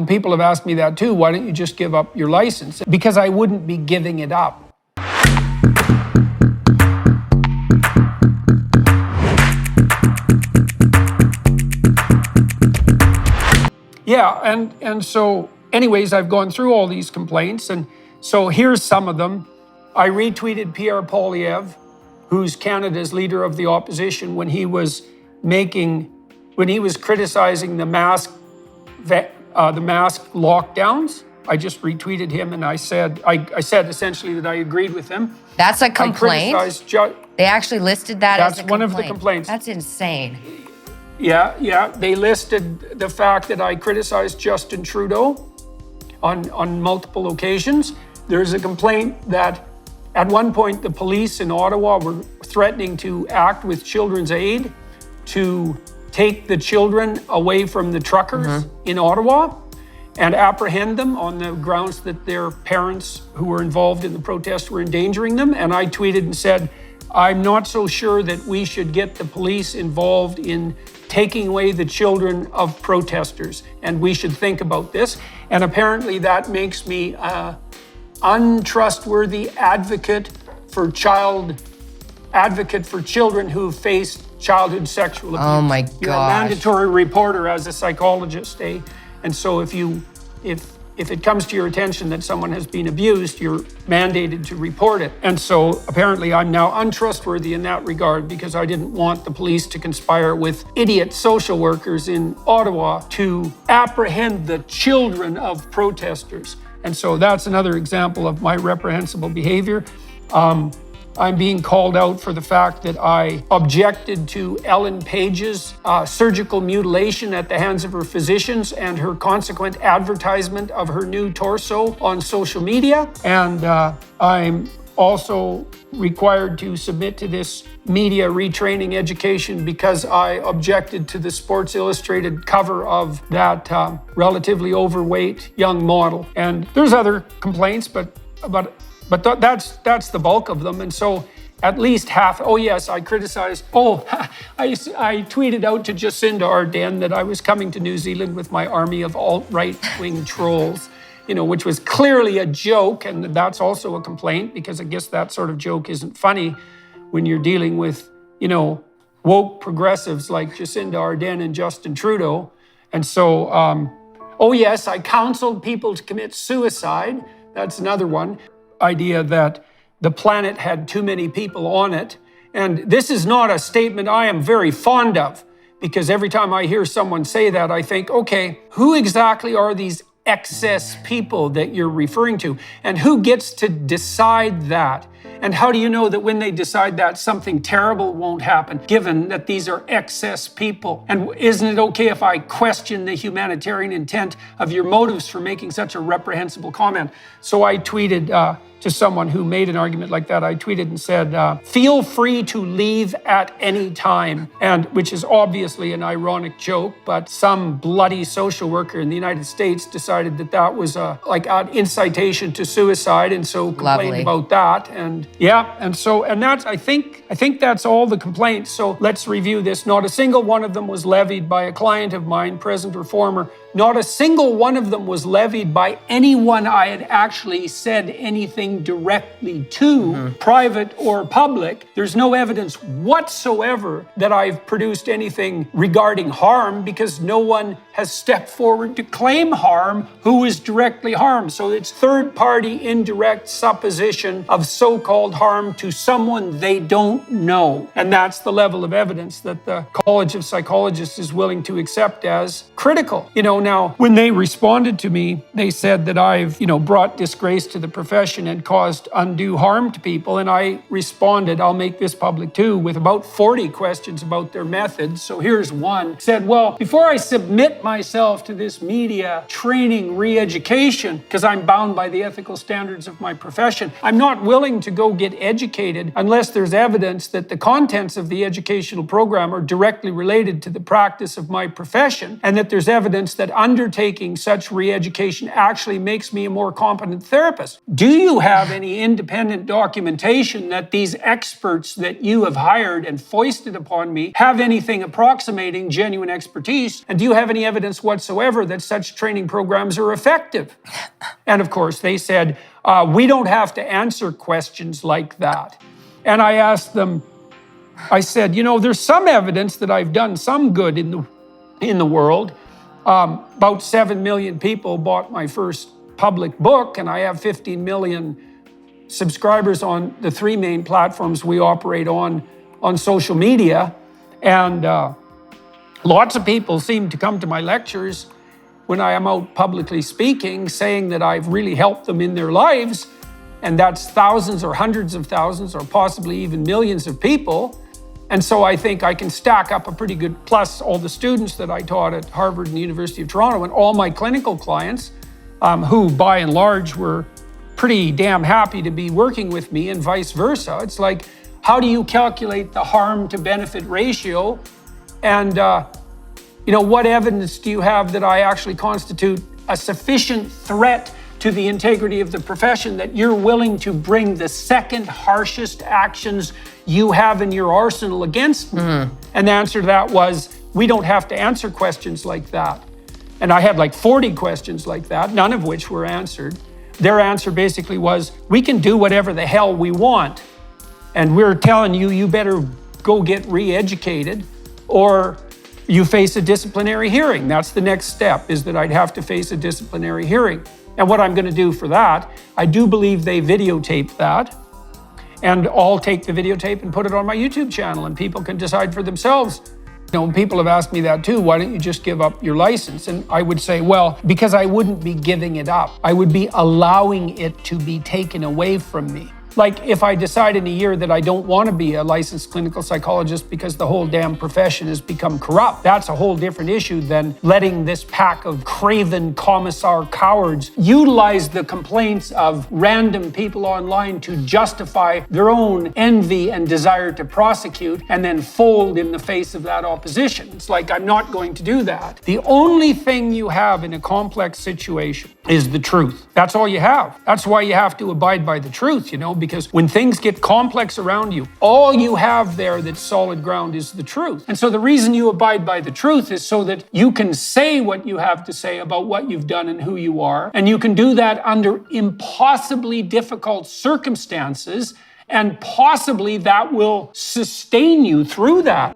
people have asked me that too. Why don't you just give up your license? Because I wouldn't be giving it up. Yeah, and so anyways, I've gone through all these complaints, and so here's some of them. I retweeted Pierre Poilievre, who's Canada's leader of the opposition, when he was criticizing the mask lockdowns. I just retweeted him, and I said essentially that I agreed with him. That's a complaint? They actually listed that as a complaint? That's one of the complaints. That's insane. Yeah. They listed the fact that I criticized Justin Trudeau on multiple occasions. There's a complaint that at one point the police in Ottawa were threatening to act with Children's Aid to take the children away from the truckers in Ottawa and apprehend them on the grounds that their parents who were involved in the protest were endangering them. And I tweeted and said, I'm not so sure that we should get the police involved in taking away the children of protesters, and we should think about this. And apparently that makes me an untrustworthy advocate for children who face childhood sexual abuse. Oh my gosh. You're a mandatory reporter as a psychologist, eh? And so if it comes to your attention that someone has been abused, you're mandated to report it. And so apparently I'm now untrustworthy in that regard because I didn't want the police to conspire with idiot social workers in Ottawa to apprehend the children of protesters. And so that's another example of my reprehensible behavior. I'm being called out for the fact that I objected to Ellen Page's surgical mutilation at the hands of her physicians and her consequent advertisement of her new torso on social media. And I'm also required to submit to this media retraining education because I objected to the Sports Illustrated cover of that relatively overweight young model. And there's other complaints, but that's the bulk of them. And so at least half, I criticized, I tweeted out to Jacinda Ardern that I was coming to New Zealand with my army of alt-right-wing trolls, which was clearly a joke. And that's also a complaint because I guess that sort of joke isn't funny when you're dealing with, woke progressives like Jacinda Ardern and Justin Trudeau. And so, I counseled people to commit suicide. That's another one. Idea that the planet had too many people on it. And this is not a statement I am very fond of, because every time I hear someone say that, I think, okay, who exactly are these excess people that you're referring to? And who gets to decide that? And how do you know that when they decide that something terrible won't happen, given that these are excess people? And isn't it okay if I question the humanitarian intent of your motives for making such a reprehensible comment? So I tweeted to someone who made an argument like that. I tweeted and said, feel free to leave at any time. And which is obviously an ironic joke, but some bloody social worker in the United States decided that was an incitation to suicide, and so complained about that. And that's I think that's all the complaints. So let's review this. Not a single one of them was levied by a client of mine, present or former. Not a single one of them was levied by anyone I had actually said anything directly to, private or public. There's no evidence whatsoever that I've produced anything regarding harm, because no one has stepped forward to claim harm who was directly harmed. So it's third-party indirect supposition of so-called harm to someone they don't know. And that's the level of evidence that the College of Psychologists is willing to accept as critical. Now, when they responded to me, they said that I've, brought disgrace to the profession and caused undue harm to people. And I responded, I'll make this public too, with about 40 questions about their methods. So here's one. Said, well, before I submit myself to this media training re-education, because I'm bound by the ethical standards of my profession, I'm not willing to go get educated unless there's evidence that the contents of the educational program are directly related to the practice of my profession, and that there's evidence that that undertaking such re-education actually makes me a more competent therapist. Do you have any independent documentation that these experts that you have hired and foisted upon me have anything approximating genuine expertise? And do you have any evidence whatsoever that such training programs are effective? And of course, they said, we don't have to answer questions like that. And I asked them, I said, there's some evidence that I've done some good in the world. About 7 million people bought my first public book, and I have 15 million subscribers on the 3 main platforms we operate on social media. And lots of people seem to come to my lectures when I am out publicly speaking, saying that I've really helped them in their lives. And that's thousands or hundreds of thousands or possibly even millions of people. And so I think I can stack up a pretty good, plus all the students that I taught at Harvard and the University of Toronto and all my clinical clients, who by and large were pretty damn happy to be working with me and vice versa. It's like, how do you calculate the harm to benefit ratio? And what evidence do you have that I actually constitute a sufficient threat to the integrity of the profession that you're willing to bring the second harshest actions you have in your arsenal against me? Mm-hmm. And the answer to that was, we don't have to answer questions like that. And I had like 40 questions like that, none of which were answered. Their answer basically was, we can do whatever the hell we want. And we're telling you, you better go get re-educated or you face a disciplinary hearing. That's the next step, is that I'd have to face a disciplinary hearing. And what I'm going to do for that, I do believe they videotape that. And I'll take the videotape and put it on my YouTube channel, and people can decide for themselves. People have asked me that too. Why don't you just give up your license? And I would say, well, because I wouldn't be giving it up. I would be allowing it to be taken away from me. Like if I decide in a year that I don't want to be a licensed clinical psychologist because the whole damn profession has become corrupt, that's a whole different issue than letting this pack of craven commissar cowards utilize the complaints of random people online to justify their own envy and desire to prosecute and then fold in the face of that opposition. It's like, I'm not going to do that. The only thing you have in a complex situation is the truth. That's all you have. That's why you have to abide by the truth, because when things get complex around you, all you have there that's solid ground is the truth. And so the reason you abide by the truth is so that you can say what you have to say about what you've done and who you are. And you can do that under impossibly difficult circumstances, and possibly that will sustain you through that.